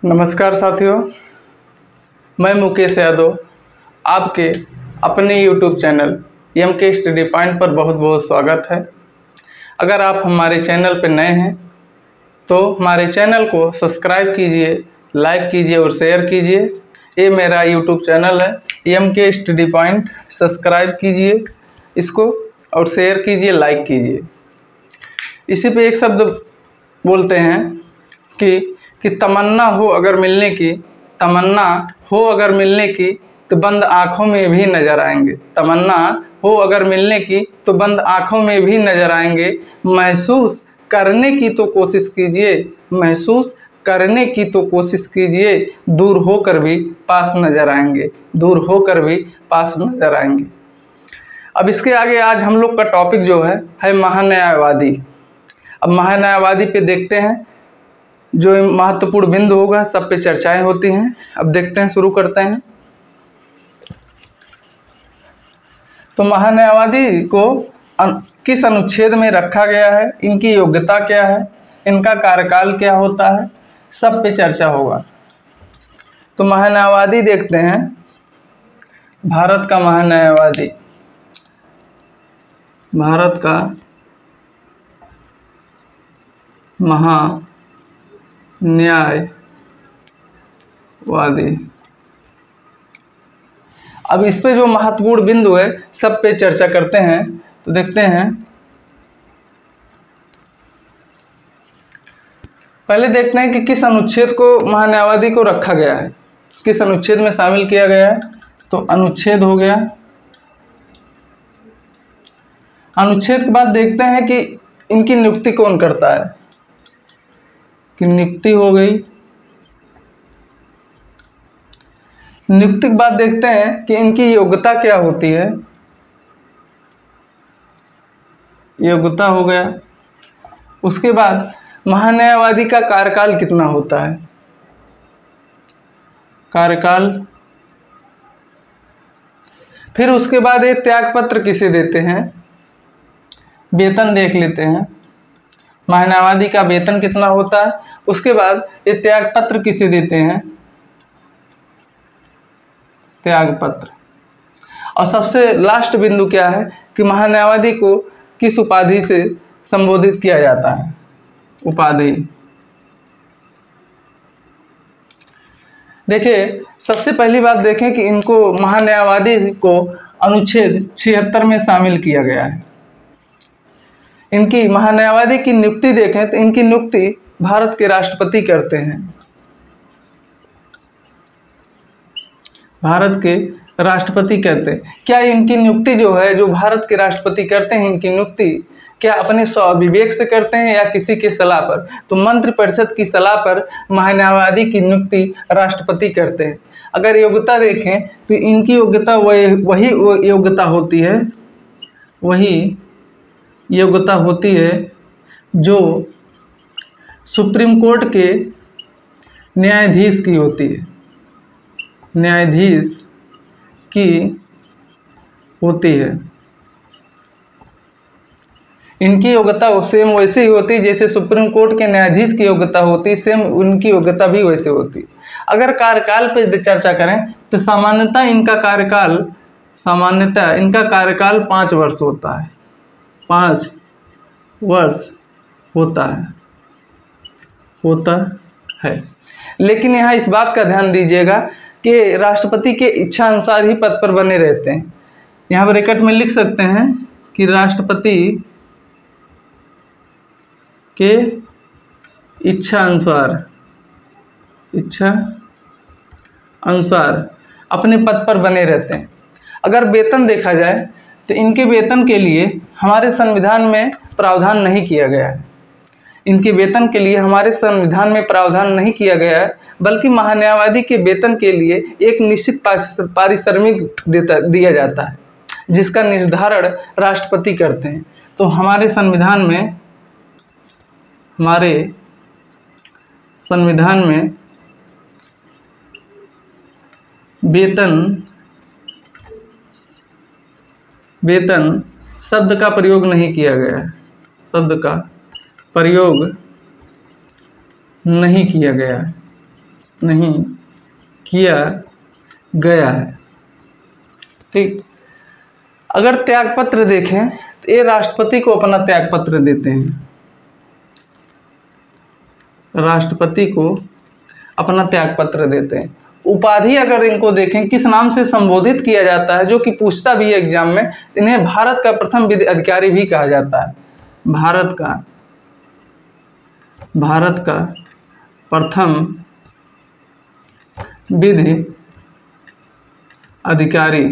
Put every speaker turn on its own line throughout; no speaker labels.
नमस्कार साथियों, मैं मुकेश यादव आपके अपने YouTube channel MK study point पर बहुत बहुत स्वागत है। अगर आप हमारे चैनल पर नए हैं तो हमारे चैनल को सब्सक्राइब कीजिए, लाइक कीजिए और शेयर कीजिए। ये मेरा YouTube चैनल है MK स्टडी पॉइंट। सब्सक्राइब कीजिए इसको और शेयर कीजिए, लाइक कीजिए। इसी पे एक शब्द बोलते हैं कि तमन्ना हो अगर मिलने की तो बंद आँखों में भी नज़र आएंगे। तमन्ना हो अगर मिलने की तो बंद आँखों में भी नज़र आएंगे। महसूस करने की तो कोशिश कीजिए, दूर होकर भी पास नज़र आएंगे। अब इसके आगे आज हम लोग का टॉपिक जो है महान्यायवादी। अब महान्यायवादी पे देखते हैं, जो महत्वपूर्ण बिंदु होगा सब पे चर्चाएं होती हैं। अब देखते हैं, शुरू करते हैं। तो महान्यायवादी को किस अनुच्छेद में रखा गया है, इनकी योग्यता क्या है, इनका कार्यकाल क्या होता है, सब पे चर्चा होगा। तो महान्यायवादी देखते हैं। भारत का महान्यायवादी, भारत का न्यायवादी। अब इस पे जो महत्वपूर्ण बिंदु है सब पे चर्चा करते हैं। तो देखते हैं, पहले देखते हैं कि किस अनुच्छेद को महान्यायवादी को रखा गया है, किस अनुच्छेद में शामिल किया गया है। तो अनुच्छेद हो गया। अनुच्छेद के बाद देखते हैं कि इनकी नियुक्ति कौन करता है, कि नियुक्ति हो गई। नियुक्ति के बाद देखते हैं कि इनकी योग्यता क्या होती है, योग्यता हो गया। उसके बाद महान्यायवादी का कार्यकाल कितना होता है, कार्यकाल। फिर उसके बाद ये त्यागपत्र किसे देते हैं, वेतन देख लेते हैं, महान्यायवादी का वेतन कितना होता है। उसके बाद ये त्यागपत्र किसे देते हैं, त्यागपत्र। और सबसे लास्ट बिंदु क्या है कि महान्यायवादी को किस उपाधि से संबोधित किया जाता है, उपाधि। देखिए, सबसे पहली बात देखें कि इनको महान्यायवादी को अनुच्छेद 76 में शामिल किया गया है। इनकी महान्यायवादी की नियुक्ति देखें तो इनकी नियुक्ति भारत के राष्ट्रपति करते हैं, भारत के राष्ट्रपति करते हैं। क्या इनकी नियुक्ति जो है, जो भारत के राष्ट्रपति करते हैं, इनकी नियुक्ति क्या अपने स्वविवेक से करते हैं या किसी के सलाह पर। तो मंत्रिपरिषद की सलाह पर महान्यायवादी की नियुक्ति राष्ट्रपति करते हैं। अगर योग्यता देखें तो इनकी योग्यता वही योग्यता होती है जो सुप्रीम कोर्ट के न्यायाधीश की होती है, न्यायाधीश की होती है। इनकी योग्यता सेम वैसे ही होती है जैसे सुप्रीम कोर्ट के न्यायाधीश की योग्यता होती है, सेम उनकी योग्यता भी वैसे होती है। अगर कार्यकाल पे चर्चा करें तो सामान्यतः इनका कार्यकाल 5 वर्ष होता है, 5 वर्ष होता है। लेकिन यहाँ इस बात का ध्यान दीजिएगा कि राष्ट्रपति के इच्छा अनुसार ही पद पर बने रहते हैं। यहाँ पर ब्रैकेट में लिख सकते हैं कि राष्ट्रपति के इच्छा अनुसार अपने पद पर बने रहते हैं। अगर वेतन देखा जाए तो इनके वेतन के लिए हमारे संविधान में प्रावधान नहीं किया गया है। इनके वेतन के लिए हमारे संविधान में प्रावधान नहीं किया गया है, बल्कि महान्यायवादी के वेतन के लिए एक निश्चित पारिश्रमिक दिया जाता है, जिसका निर्धारण राष्ट्रपति करते हैं। तो हमारे संविधान में वेतन शब्द का प्रयोग नहीं किया गया है, शब्द का प्रयोग नहीं किया गया है। नहीं किया गया है। ठीक, अगर त्यागपत्र देखें तो ये राष्ट्रपति को अपना त्यागपत्र देते हैं, राष्ट्रपति को अपना त्यागपत्र देते हैं। उपाधि अगर इनको देखें किस नाम से संबोधित किया जाता है, जो कि पूछता भी है एग्जाम में, इन्हें भारत का प्रथम विधि अधिकारी भी कहा जाता है। भारत का प्रथम विधि अधिकारी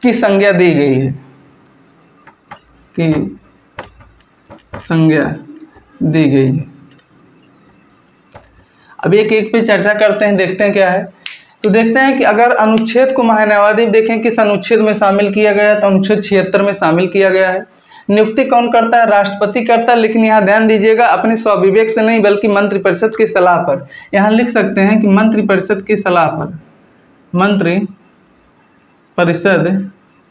की संज्ञा दी गई है, की संज्ञा दी गई है। अब एक एक पे चर्चा करते हैं, देखते हैं क्या है। तो देखते हैं कि अगर अनुच्छेद को महान्यायवादी देखें किस अनुच्छेद में शामिल किया गया है, तो अनुच्छेद 76 में शामिल किया गया है। नियुक्ति कौन करता है? राष्ट्रपति करता है, लेकिन यहाँ ध्यान दीजिएगा अपने स्वविवेक से नहीं बल्कि मंत्रिपरिषद की सलाह पर। यहाँ लिख सकते हैं कि मंत्रिपरिषद की सलाह पर, मंत्रिपरिषद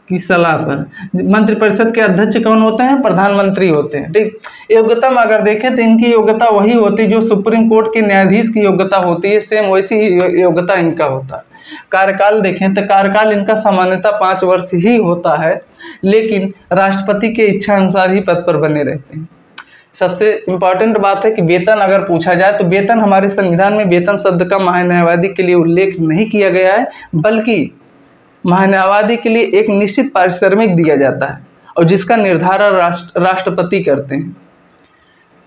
की सलाह पर। मंत्रिपरिषद के अध्यक्ष कौन होते हैं? प्रधानमंत्री होते हैं। ठीक, योग्यता में अगर देखें तो इनकी योग्यता वही होती है जो सुप्रीम कोर्ट के न्यायाधीश की योग्यता होती है, सेम वैसी ही योग्यता इनका होता है। कार्यकाल देखें तो कार्यकाल इनका सामान्यतः 5 वर्ष ही होता है, लेकिन राष्ट्रपति के इच्छा अनुसार ही पद पर बने रहते हैं। सबसे इम्पॉर्टेंट बात है कि वेतन अगर पूछा जाए तो वेतन हमारे संविधान में वेतन शब्द का महान्यायवादी के लिए उल्लेख नहीं किया गया है, बल्कि महान्यायवादी के लिए एक निश्चित पारिश्रमिक दिया जाता है और जिसका निर्धारण राष्ट्रपति करते हैं।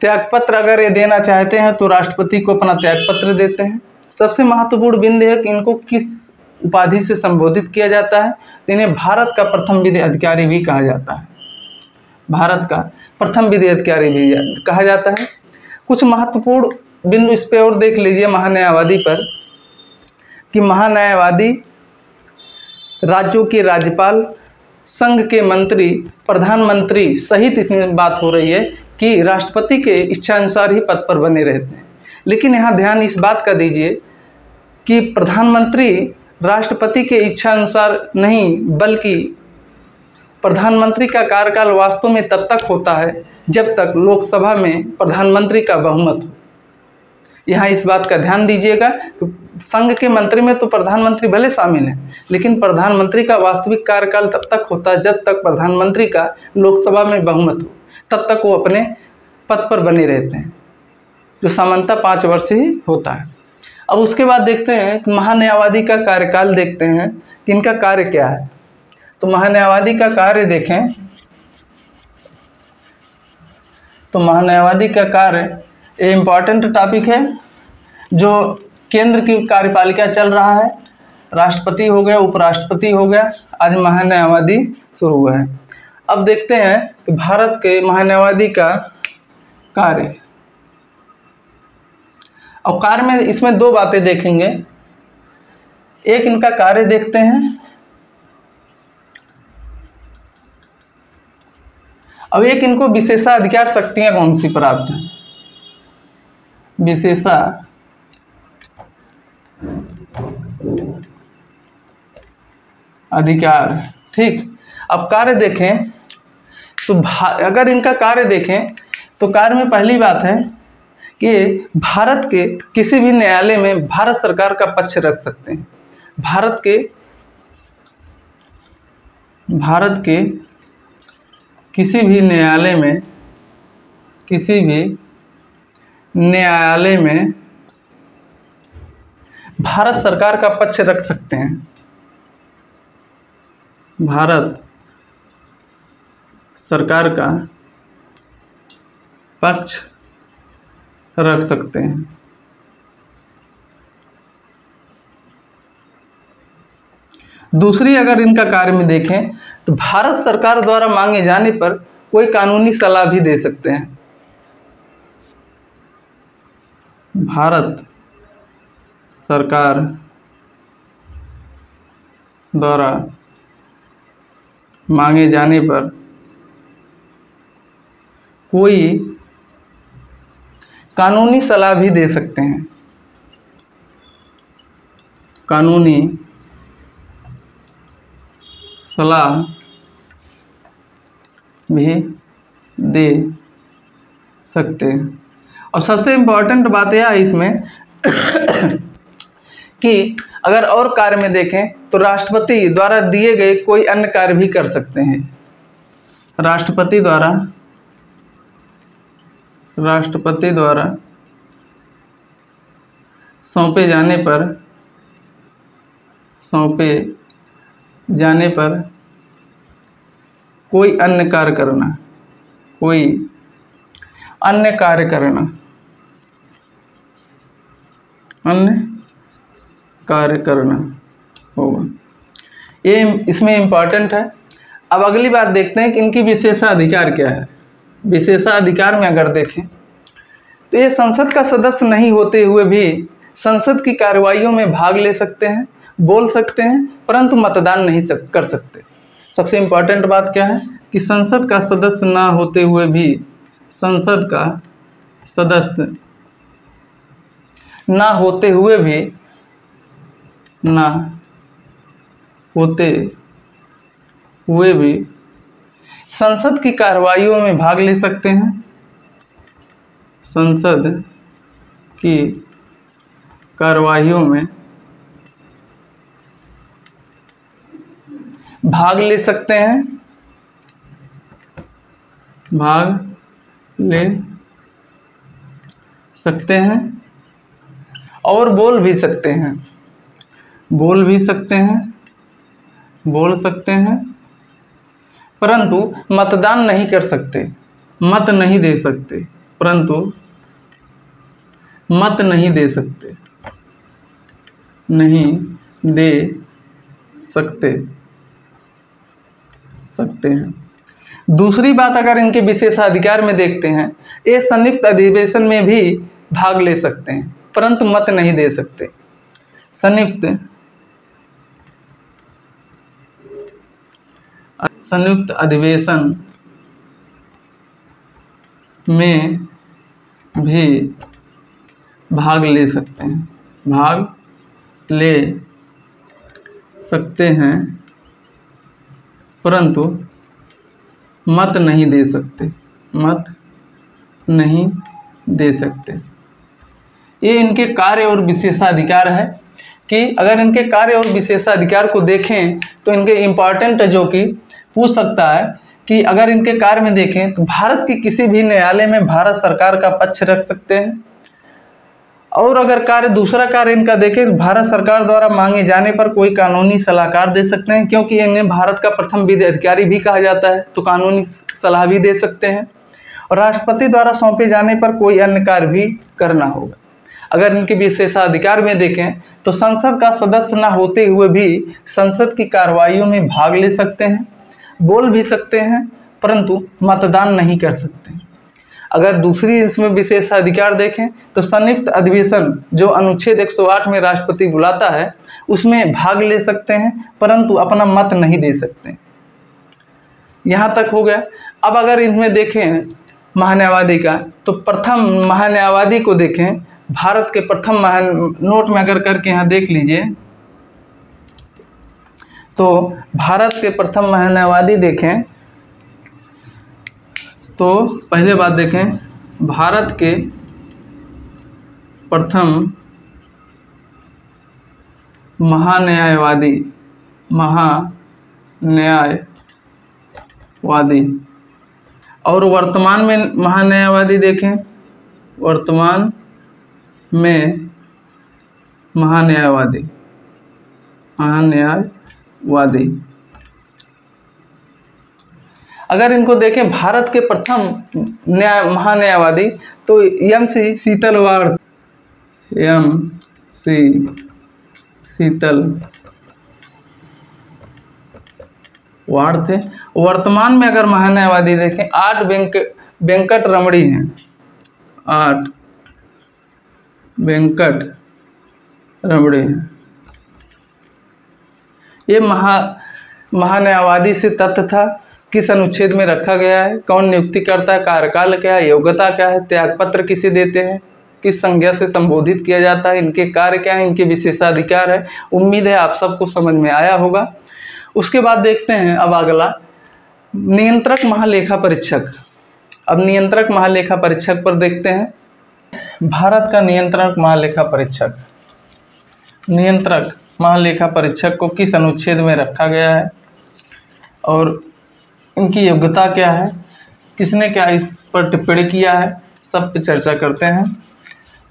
त्यागपत्र अगर ये देना चाहते हैं तो राष्ट्रपति को अपना त्यागपत्र देते हैं। सबसे महत्वपूर्ण बिंदु है कि इनको किस उपाधि से संबोधित किया जाता है, तो इन्हें भारत का प्रथम विधि अधिकारी भी कहा जाता है। भारत का प्रथम विधि अधिकारी भी कहा जाता है। कुछ महत्वपूर्ण बिंदु इस पे और देख लीजिए महान्यायवादी पर, कि महान्यायवादी राज्यों के राज्यपाल, संघ के मंत्री, प्रधानमंत्री सहित इसमें बात हो रही है कि राष्ट्रपति के इच्छानुसार ही पद पर बने रहते हैं। लेकिन यहाँ ध्यान इस बात का दीजिए कि प्रधानमंत्री राष्ट्रपति के इच्छानुसार नहीं, बल्कि प्रधानमंत्री का कार्यकाल वास्तव में तब तक होता है जब तक लोकसभा में प्रधानमंत्री का बहुमत हो। यहाँ इस बात का ध्यान दीजिएगा कि संघ के मंत्री में तो प्रधानमंत्री भले शामिल हैं, लेकिन प्रधानमंत्री का वास्तविक कार्यकाल तब तक होता है जब तक प्रधानमंत्री का लोकसभा में बहुमत हो, तब तक वो अपने पद पर बने रहते हैं, जो सामान्यतः 5 वर्ष ही होता है। अब उसके बाद देखते हैं कि महान्यायवादी का कार्यकाल देखते हैं कि इनका कार्य क्या है। तो महान्यायवादी का कार्य देखें तो महान्यायवादी का कार्य ये इम्पॉर्टेंट टॉपिक है, जो केंद्र की कार्यपालिका चल रहा है, राष्ट्रपति हो गया, उपराष्ट्रपति हो गया, आज महान्यायवादी शुरू हुआ है। अब देखते हैं कि भारत के महान्यायवादी का कार्य। और कार्य में इसमें 2 बातें देखेंगे, एक इनका कार्य देखते हैं, अब एक इनको विशेषाधिकार शक्तियां कौन सी प्राप्त हैं, विशेषाधिकार। ठीक, अब कार्य देखें तो अगर इनका कार्य देखें तो कार्य में पहली बात है कि भारत के किसी भी न्यायालय में भारत सरकार का पक्ष रख सकते हैं। भारत के किसी भी न्यायालय में भारत सरकार का पक्ष रख सकते हैं। भारत सरकार का पक्ष रख सकते हैं। दूसरी अगर इनका कार्य में देखें तो भारत सरकार द्वारा मांगे जाने पर कोई कानूनी सलाह भी दे सकते हैं। भारत सरकार द्वारा मांगे जाने पर कोई कानूनी सलाह भी दे सकते हैं। कानूनी सलाह भी दे सकते हैं। और सबसे इम्पोर्टेंट बात यह है इसमें कि अगर और कार्य में देखें तो राष्ट्रपति द्वारा दिए गए कोई अन्य कार्य भी कर सकते हैं। राष्ट्रपति द्वारा सौंपे जाने पर कोई अन्य कार्य करना होगा। ये इसमें इम्पॉर्टेंट है। अब अगली बात देखते हैं कि इनकी विशेषाधिकार क्या है। विशेषाधिकार में अगर देखें तो ये संसद का सदस्य नहीं होते हुए भी संसद की कार्रवाइयों में भाग ले सकते हैं, बोल सकते हैं, परंतु मतदान नहीं कर सकते। सबसे इम्पॉर्टेंट बात क्या है कि संसद का सदस्य ना होते हुए भी संसद की कार्रवाइयों में भाग ले सकते हैं। संसद की कार्रवाइयों में भाग ले सकते हैं, और बोल सकते हैं, परंतु मतदान नहीं कर सकते, मत नहीं दे सकते हैं। दूसरी बात अगर इनके विशेषाधिकार में देखते हैं, ये संयुक्त अधिवेशन में भी भाग ले सकते हैं, परंतु मत नहीं दे सकते। संयुक्त अधिवेशन में भी भाग ले सकते हैं, परंतु मत नहीं दे सकते। ये इनके कार्य और विशेषाधिकार है कि अगर इनके कार्य और विशेषाधिकार को देखें तो इनके इम्पॉर्टेंट जो कि पूछ सकता है कि अगर इनके कार्य में देखें तो भारत की किसी भी न्यायालय में भारत सरकार का पक्ष रख सकते हैं, और अगर दूसरा कार्य इनका देखें तो भारत सरकार द्वारा मांगे जाने पर कोई कानूनी सलाहकार दे सकते हैं, क्योंकि इन्हें भारत का प्रथम विधि अधिकारी भी कहा जाता है, तो कानूनी सलाह भी दे सकते हैं। और राष्ट्रपति द्वारा सौंपे जाने पर कोई अन्य कार्य भी करना होगा। अगर इनके विशेषाधिकार में देखें तो संसद का सदस्य न होते हुए भी संसद की कार्रवाइयों में भाग ले सकते हैं, बोल भी सकते हैं, परंतु मतदान नहीं कर सकते। अगर दूसरी इसमें विशेषाधिकार देखें तो संयुक्त अधिवेशन जो अनुच्छेद 108 में राष्ट्रपति बुलाता है उसमें भाग ले सकते हैं, परंतु अपना मत नहीं दे सकते। यहाँ तक हो गया। अब अगर इसमें देखें महान्यायवादी का, तो प्रथम महान्यायवादी को देखें, भारत के प्रथम नोट में अगर करके यहाँ देख लीजिए तो भारत के प्रथम महान्यायवादी देखें तो पहले बात देखें, भारत के प्रथम महान्यायवादी और वर्तमान में महान्यायवादी देखें, वर्तमान में महान्यायवादी अगर इनको देखें भारत के प्रथम महान्यायवादी तो एम.सी. शीतलवाड़ थे। वर्तमान में अगर महान्यायवादी देखें आर वेंकट रमणी हैं, ये महान्यायवादी से तथ्य था, किस अनुच्छेद में रखा गया है, कौन नियुक्ति करता है, कार्यकाल क्या है, योग्यता क्या है, त्यागपत्र किसे देते हैं, किस संज्ञा से संबोधित किया जाता है, इनके कार्य क्या है, इनके विशेषाधिकार है। उम्मीद है आप सबको समझ में आया होगा। उसके बाद देखते हैं अब अगला नियंत्रक महालेखा परीक्षक। अब नियंत्रक महालेखा परीक्षक पर देखते हैं भारत का नियंत्रक महालेखा परीक्षक, नियंत्रक महालेखा परीक्षक को किस अनुच्छेद में रखा गया है और इनकी योग्यता क्या है, किसने क्या इस पर टिप्पणी किया है, सब पे चर्चा करते हैं।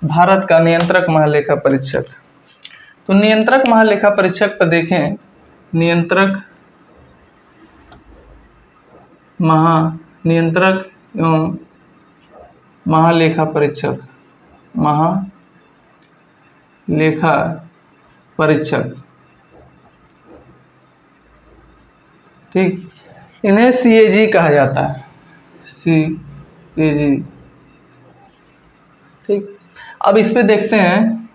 भारत का नियंत्रक महालेखा परीक्षक, तो नियंत्रक महालेखा परीक्षक पर देखें, नियंत्रक एवं महालेखा परीक्षक, महालेखा परीक्षक, ठीक, इन्हें CAG कहा जाता है, CAG, ठीक। अब इस पे देखते हैं,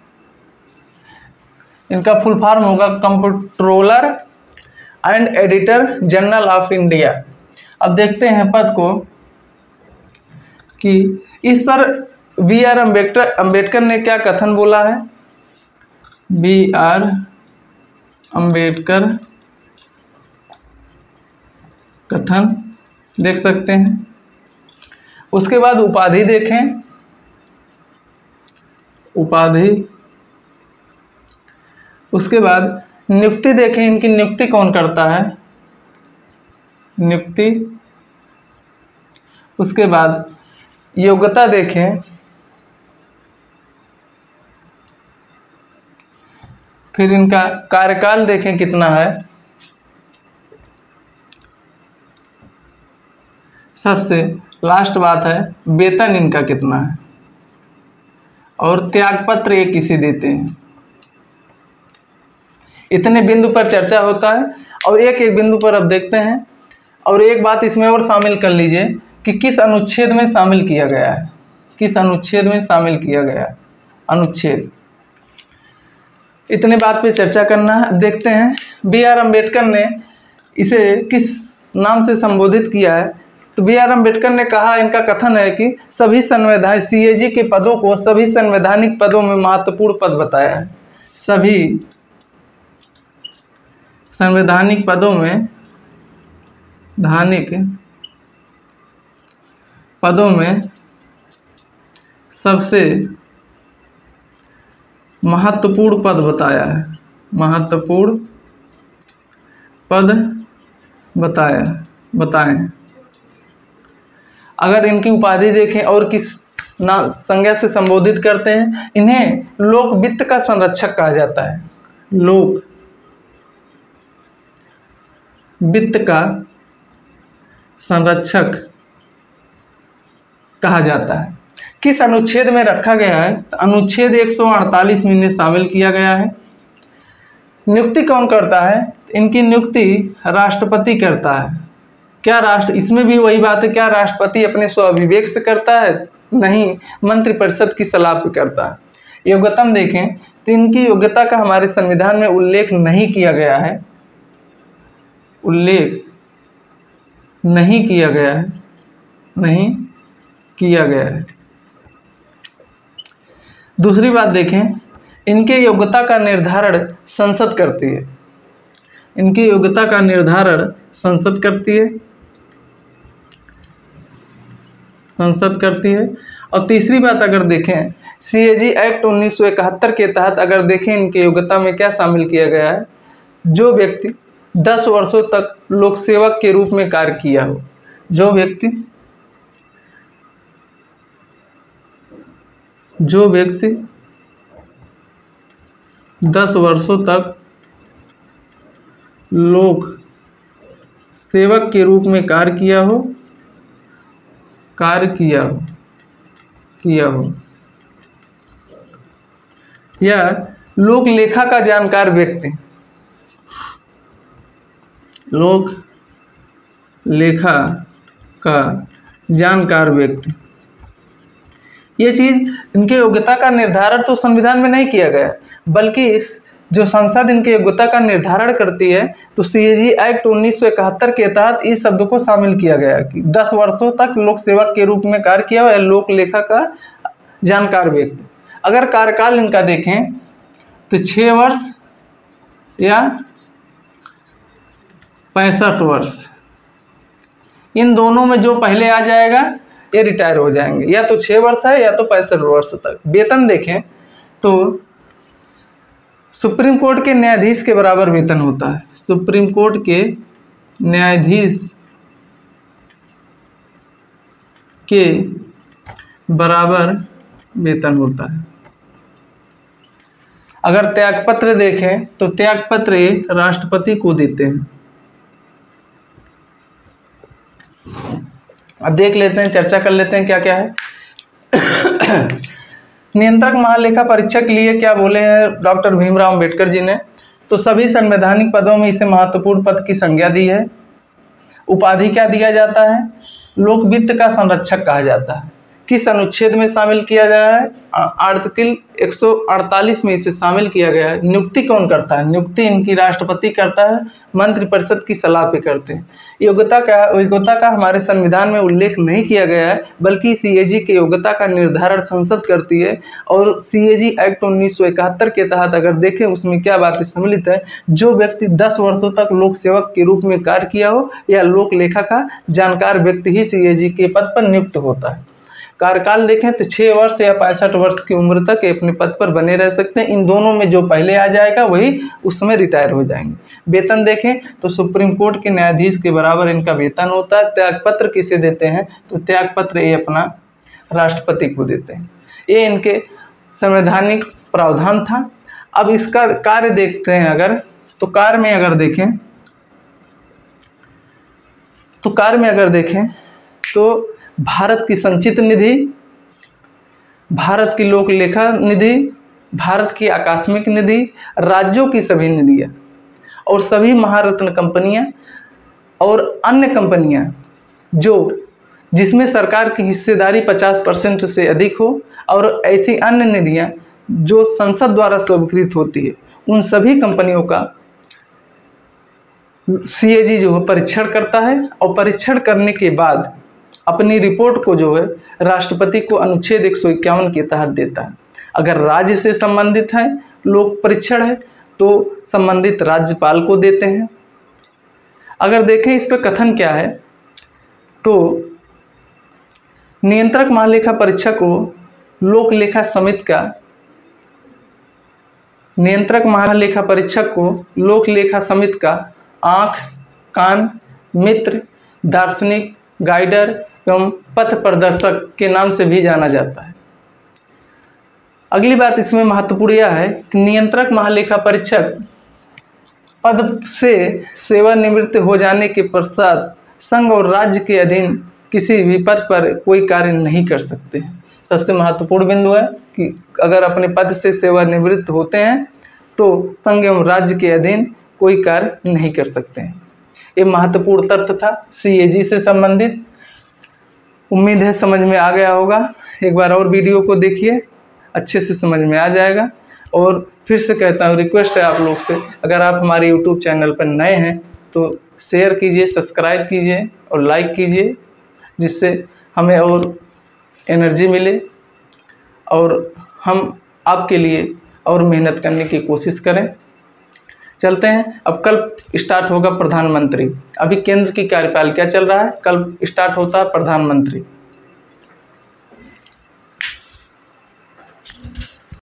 इनका फुल फॉर्म होगा controller and editor general of India. अब देखते हैं पद को कि इस पर BR अम्बेडकर ने क्या कथन बोला है। BR अम्बेडकर कथन देख सकते हैं। उसके बाद उपाधि देखें, उपाधि, उसके बाद नियुक्ति देखें, इनकी नियुक्ति कौन करता है, नियुक्ति, उसके बाद योग्यता देखें, फिर इनका कार्यकाल देखें कितना है, सबसे लास्ट बात है वेतन इनका कितना है, और त्यागपत्र ये किसे देते हैं। इतने बिंदु पर चर्चा होता है और एक एक बिंदु पर अब देखते हैं। और एक बात इसमें और शामिल कर लीजिए कि किस अनुच्छेद में शामिल किया गया है, किस अनुच्छेद में शामिल किया गया है, अनुच्छेद, इतने बात पे चर्चा करना है। देखते हैं BR अम्बेडकर ने इसे किस नाम से संबोधित किया है। तो BR अम्बेडकर ने कहा, इनका कथन है कि सभी संवैधानिक CAG के पदों को सभी संवैधानिक पदों में महत्वपूर्ण पद बताया है, सभी संवैधानिक पदों में, धानिक पदों में सबसे महत्वपूर्ण पद बताया है, महत्वपूर्ण पद बताएं। अगर इनकी उपाधि देखें और किस नाम संज्ञा से संबोधित करते हैं, इन्हें लोक वित्त का संरक्षक कहा जाता है, लोक वित्त का संरक्षक कहा जाता है। किस अनुच्छेद में रखा गया है, तो अनुच्छेद 148 में इन्हें शामिल किया गया है। नियुक्ति कौन करता है, इनकी नियुक्ति राष्ट्रपति करता है। क्या इसमें भी वही बात है, क्या राष्ट्रपति अपने स्वविवेक से करता है, नहीं, मंत्रिपरिषद की सलाह पे करता है। योग्यता देखें तो इनकी योग्यता का हमारे संविधान में उल्लेख नहीं किया गया है, उल्लेख नहीं किया गया है, नहीं किया गया है। दूसरी बात देखें, इनके योग्यता का निर्धारण संसद करती है, इनकी योग्यता का निर्धारण संसद करती है, संसद करती है। और तीसरी बात अगर देखें, CAG एक्ट 1971 के तहत अगर देखें इनकी योग्यता में क्या शामिल किया गया है, जो व्यक्ति 10 वर्षों तक लोक सेवक के रूप में कार्य किया हो, जो व्यक्ति 10 वर्षों तक लोक सेवक के रूप में कार्य किया हो या लोक लेखा का जानकार व्यक्ति, लोक लेखा का जानकार व्यक्ति, ये चीज इनके योग्यता का निर्धारण तो संविधान में नहीं किया गया, बल्कि इस जो संसद इनके योग्यता का निर्धारण करती है, तो CAG एक्ट 1971 के तहत इस शब्द को शामिल किया गया कि 10 वर्षों तक लोक सेवक के रूप में कार्य किया है, लोक लेखा का जानकार व्यक्ति। अगर कार्यकाल इनका देखें तो 6 वर्ष या 65 वर्ष, इन दोनों में जो पहले आ जाएगा ये रिटायर हो जाएंगे, या तो 6 वर्ष है या तो 65 वर्ष तक। वेतन देखें तो सुप्रीम कोर्ट के न्यायाधीश के बराबर वेतन होता है, सुप्रीम कोर्ट के न्यायाधीश के बराबर वेतन होता है। अगर त्यागपत्र देखें तो त्यागपत्र राष्ट्रपति को देते हैं। अब देख लेते हैं, चर्चा कर लेते हैं क्या क्या है। नियंत्रक महालेखा परीक्षक के लिए क्या बोले हैं डॉक्टर भीमराव अंबेडकर जी ने, तो सभी संवैधानिक पदों में इसे महत्वपूर्ण पद की संज्ञा दी है। उपाधि क्या दिया जाता है, लोक वित्त का संरक्षक कहा जाता है। किस अनुच्छेद में शामिल किया गया है, आर्टिकल 148 में इसे शामिल किया गया है। नियुक्ति कौन करता है, नियुक्ति इनकी राष्ट्रपति करता है, मंत्रिपरिषद की सलाह पे करते हैं। योग्यता का हमारे संविधान में उल्लेख नहीं किया गया है, बल्कि सीएजी की योग्यता का निर्धारण संसद करती है। और सीएजी एक्ट 1971 के तहत अगर देखें उसमें क्या बात सम्मिलित है, जो व्यक्ति 10 वर्षों तक लोक सेवक के रूप में कार्य किया हो या लोक लेखा का जानकार व्यक्ति ही सीएजी के पद पर नियुक्त होता है। कार्यकाल देखें तो 6 वर्ष या 65 वर्ष की उम्र तक अपने पद पर बने रह सकते हैं। इन दोनों में जो पहले आ जाएगा वही उस समय रिटायर हो जाएंगे। वेतन देखें तो सुप्रीम कोर्ट के न्यायाधीश के बराबर इनका वेतन होता है। त्यागपत्र किसे देते हैं, तो त्यागपत्र ये अपना राष्ट्रपति को देते हैं। ये इनके संवैधानिक प्रावधान था। अब इसका कार्य देखते हैं अगर, तो कार्य में अगर देखें तो भारत की संचित निधि, भारत की लोक लेखा निधि, भारत की आकस्मिक निधि, राज्यों की सभी निधियाँ और सभी महारत्न कंपनियां और अन्य कंपनियां जिसमें सरकार की हिस्सेदारी 50% से अधिक हो, और ऐसी अन्य निधियां जो संसद द्वारा स्वीकृत होती है, उन सभी कंपनियों का सीएजी जो है परीक्षण करता है। और परीक्षण करने के बाद अपनी रिपोर्ट को जो है राष्ट्रपति को अनुच्छेद 151 के तहत देता है। अगर राज्य से संबंधित है, लोक परीक्षण है, तो संबंधित राज्यपाल को देते हैं। अगर देखें इस पर कथन क्या है, तो नियंत्रक महालेखा परीक्षक को लोक लेखा समिति का आँख, कान, मित्र, दार्शनिक, गाइडर एवं पथ प्रदर्शक के नाम से भी जाना जाता है। अगली बात इसमें महत्वपूर्ण यह है कि नियंत्रक महालेखा परीक्षक पद से सेवानिवृत्त हो जाने के पश्चात संघ और राज्य के अधीन किसी भी पद पर कोई कार्य नहीं कर सकते। सबसे महत्वपूर्ण बिंदु है कि अगर अपने पद से सेवानिवृत्त होते हैं तो संघ एवं राज्य के अधीन कोई कार्य नहीं कर सकते हैं। ये महत्वपूर्ण तथ्य था सीएजी से संबंधित। उम्मीद है समझ में आ गया होगा। एक बार और वीडियो को देखिए, अच्छे से समझ में आ जाएगा। और फिर से कहता हूँ, रिक्वेस्ट है आप लोग से, अगर आप हमारे यूट्यूब चैनल पर नए हैं तो शेयर कीजिए, सब्सक्राइब कीजिए और लाइक कीजिए, जिससे हमें और एनर्जी मिले और हम आपके लिए और मेहनत करने की कोशिश करें। चलते हैं। अब कल स्टार्ट होगा प्रधानमंत्री। अभी केंद्र की कार्यपालिका चल रहा है, कल स्टार्ट होता है प्रधानमंत्री।